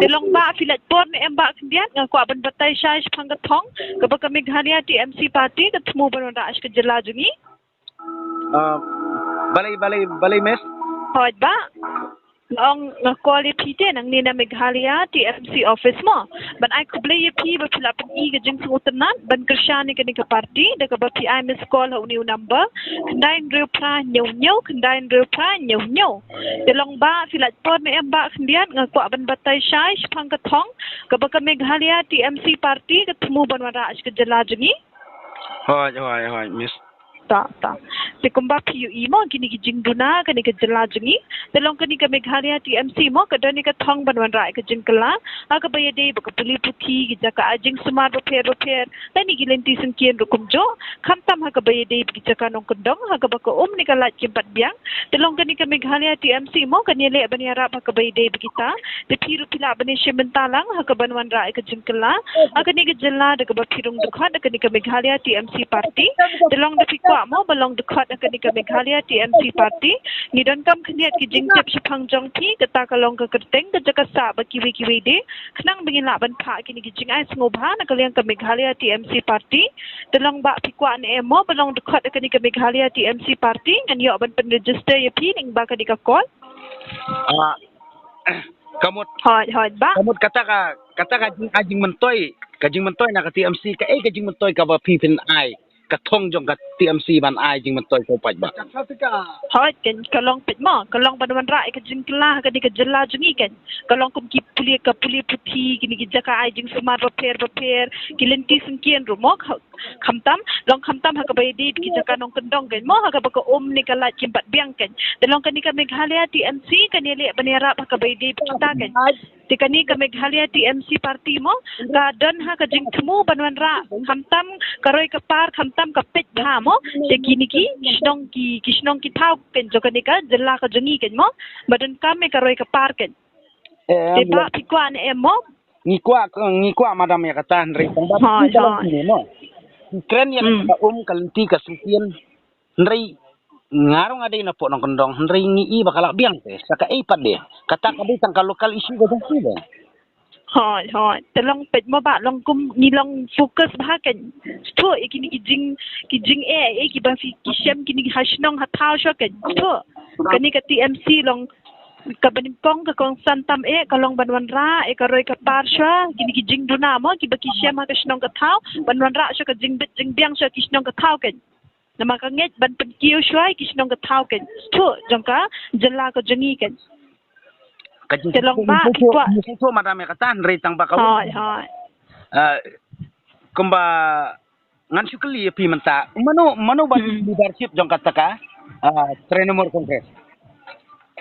Delong ba filat por ni embak kendian ngaku aban batai syaish panggatong kabaka Meghalaya TMC party ketemu banwara ash ke jela jungi. Balay mes. Hoi ba? Long quality nang nina Meghalaya TMC office mo. Ban ay kublay pi ba pila pen I gajing sungutenan ban kersyani kani ke party da ka ba pi I miss call ha uniu number. Kendain real pra nyau kendain real pra nyau. Delong ba filat por ni embak kendian ngaku aban batai syai pangkatong ka ba ka Meghalaya TMC party ketemu banwara ash ke jela jungi. Hoi mes. Tak. Si kumba PUE mo kini ki jingduna kani ke jela jungi. Delong kani ke Meghalaya TMC mo kadani ke thong banwan rai ke jingkala. Aga bayade baka puli puki ki jaka ajing sumar repair. Tani ki lenti sengkian rukum jo. Khamtam ha ka bayade ki jaka nong kendong ha ka baka ni ka lat kimpat biang. Delong kani ke Meghalaya TMC mo kani le bani arab ha ka bayade kita. De piru pila bani shimentalang ha ka banwan rai ke jingkala. Aga ni ke jela de ka ba pirung dukha de kani ke Meghalaya TMC party. Delong de pikwa mo balong dekat akan ke Meghalaya TMC party ni don kam khniat ki jingtep shipang jong thi kata kalong ke kerteng ke jaka sa ba kiwi de khnang bingin la ban pha kini ki jingai sngoba na kaliang ke Meghalaya TMC party delong ba pikwa ne mo balong dekat akan ke Meghalaya TMC party kan yo ban pen register ye pi ning ba ka di ka call Kamut hoi ba kamut kata ka ajing mentoy na ka TMC ka kajing mentoy ka ba pipin ai katong jong ka TMC ban ai jing mentoy ko paj ba. Hoi kan kalong pit mo kalong banwan rai ka jingkla ka di ka jela jungi kan kalong kum ki puli puthi kini ki jaka ai jing sumar repair ki lenti sengkian rumo khamtam ha ka bay di ki jaka nong kendong kan mo ha ka baka ni ka lat kimpat biang kan delong kan ni ka Meghalaya TMC kan ni le banera ha ka bay di kita kan tikani ka Meghalaya TMC party mo ka don ha ka jing temu banwan ra khamtam karoi ka par khamtam ka pit ha mo te kini ki kisnong ki thau kan jo kan ni ka jela ka jungi kan mo badan kam me karoi ka par kan te ba pikwa ne mo ngikwa madam ya kata Henry tangba ni mo kren yang ka kalenti ka sungkian Henry ngarong ada na po nong kendong Henry ngi bakal biang te saka pad de kata ka bitang ka lokal issue ka jang sida hoi telong pet mo ba long kum ni long focus ba kan to ikini ki jing ki ba fi ki shem kini hasnong hatau sho kan to kani ka TMC long ka banimpong ka kong santam kalong banwan ra ka roi ka par sha kini ki jing duna mo ki ba ki shem ha ka shnong ka thau banwan ra sha ka jing biang sha ki shnong ka thau kan nama ka nget ban pen kiu shwai ki shnong ka thau kan to jongka jela ka jungi kan telong ba pikwa so madam ya kata Henry tangba ka hoi kumba ngan syukli pi menta mano ba leadership jong kata ka Trenumor Congress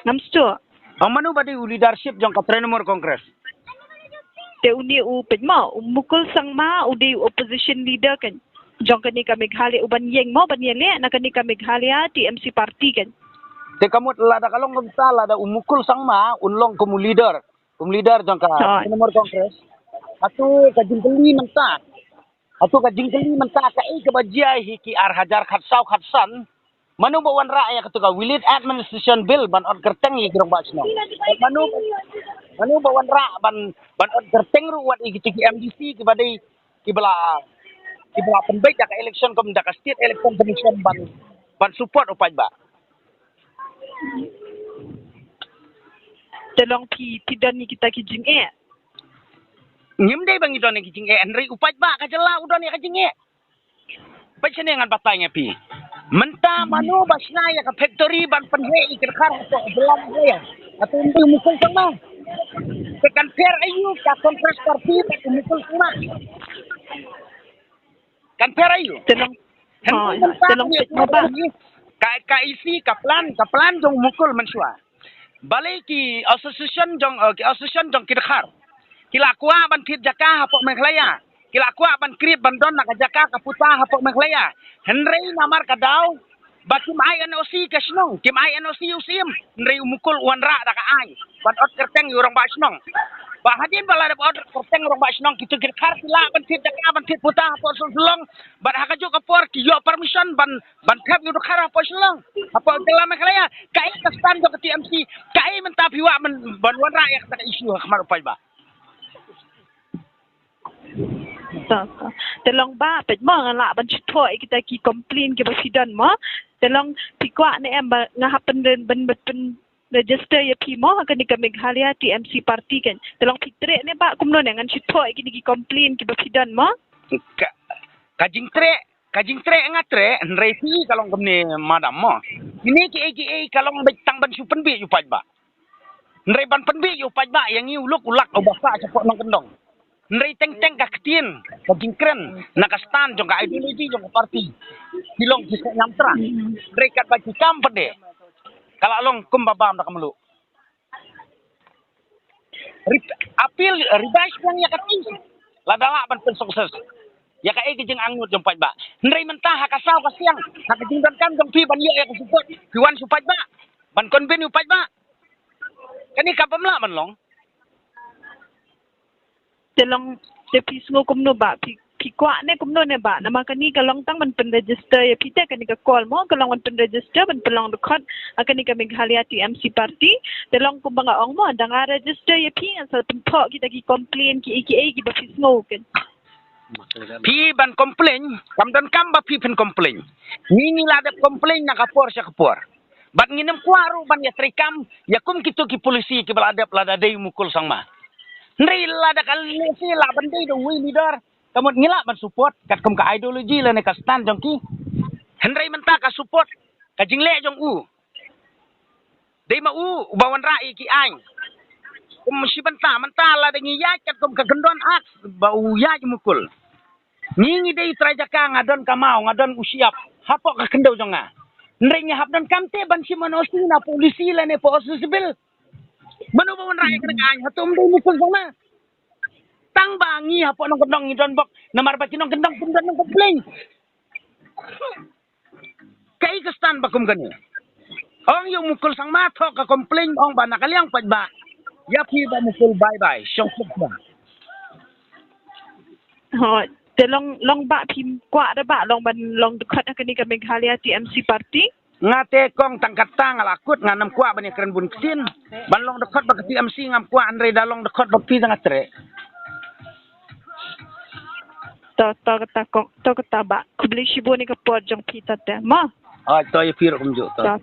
namsto mano ba di leadership jong ka Trenumor Congress te uni u pedma mukul sangma udi opposition leader kan jong kani ka Meghalaya uban yeng mo ban yele na kani ka Meghalaya TMC party kan te kamut lada kalong kumta lada umukul sangma unlong kum leader jong ka Trenumor Congress atu ka jingkeli menta ka ka bajai ki ar hajar khatsan manu bawan rakyat ketuka Willid Administration Bill ban on kerteng yi grong basno manu bawan ra ban on kerteng ru wat iki MDC ki badai ki bala penbaik ka election kom da state election commission ban support upaj ba telong pi dan ni kita ki jing ngim dei bang idon ki jing Henry upaj ba ka jela udon ya ka jing Pagsan ngan batay nga pi. Menta mano basna ya ka factory ban penhe ikar ko belam ya. Atau hindi mukul sama. Tekan fair ayu ka Congress party tak mukul sama. Kan fair ayu. Telong ba. Ka isi ka plan jong mukul mensua. Balai ki association jong kidkhar. Kila kuah ban tit jaka hapok Meghalaya. Kila kuah ban krip ban don nak jaka kaputa hapok Meghalaya. Henry namar kadaw. Bakim INOC kasnong. Kim INOC usim. Henry umukul wanra da ka ay. Ban ot kerteng urang basnong. Ba hadin bala da ot kerteng urang basnong kitu kidkhar kila ban tit jaka ban tit puta hapok sulong. Ban hakajo kapor ki yo permission ban kap yu khara hapok sulong. Hapok dalam Meghalaya. Kai kastan jo ke TMC. Kai mentapiwa ban wanra ya ka isu khamar upay ba. ta telong ba pet mo ngala ban chithoi kita ki complain ki basidan mo telong pikwa ne em ngahapen ben ben register ya pi mo ka ni ka Meghalaya TMC party kan telong fitre ne ba kumno ne ngan chithoi ki complain ki basidan mo kajing tre ngatre resi kalau kemne madam mo ini ki kalau betang ban supen bi yu paj ba nrei ban penbi yu paj ba yang uluk ulak obasa cepok nang kendong nrei teng ka ketin ka jingkren nak stan jong ka ideologi jong parti bilong kisah nyamtra nrei kat bagi kam pede kalau long kum babam dak melu apil ribais yang ya kating ladala ban sukses ya ka jeng angut jong paj ba nrei mentah kasau ka siang hak jingdan kan jong pi ban ya ka support piwan supaj ba ban konben yu paj ba kani kapam la man long telong te pisngo kumno ba pikwa ne kumno ne ba nama kani kalong tang man pen register ya pite kani ka call mo kalong man pen register ban pelong dekat akani ka Meghalaya TMC party telong kumbanga ong mo danga register ya pi asal pentok kita ki complain ki ki ba pisngo kan pi ban complain kam dan kam ba pi pen complain ni ladap complain na kapor sa kapor bat nginem kuaru ban ya trikam ya kum kitu ki polisi ki baladap lada dei mukul sangma nri lada kalisi la ban dei do wi leader kamot ngila ban support kat kum ka ideologi la ne ka stand jongki henry menta ka support ka jingle jong u dei ma u bawan rai ki ain kum si benta menta la de ngiya kat kum ka gendon ak ba u ya mukul ngi dei trajaka ngadon kamau ngadon usiap hapok ka kendau jonga nrenya hapdan kamte ban si manosi na polisi la ne possible mano ba wan rai ka ngai hatum dei mukul sama tang bangi hapo nang kendong ngidon bok namar ba kinong kendong pundan nang komplain kai ka stand ba kum gani ong yung mukul sang mato ka komplain ong ba nakaliang pad ba ya pi ba mukul bye bye syong ba ho telong long ba pim kwa da ba long ban long dekat akani ka Meghalaya TMC party ngate kong tangkat tang alakut nganam kwa bani keren bun ksin ban long dekat ba TMC ngam kwa andre dalong dekat ba pi sangat tre to kata ba kubli shibo ni ka por jong pita te ma to ye pir kum jo ta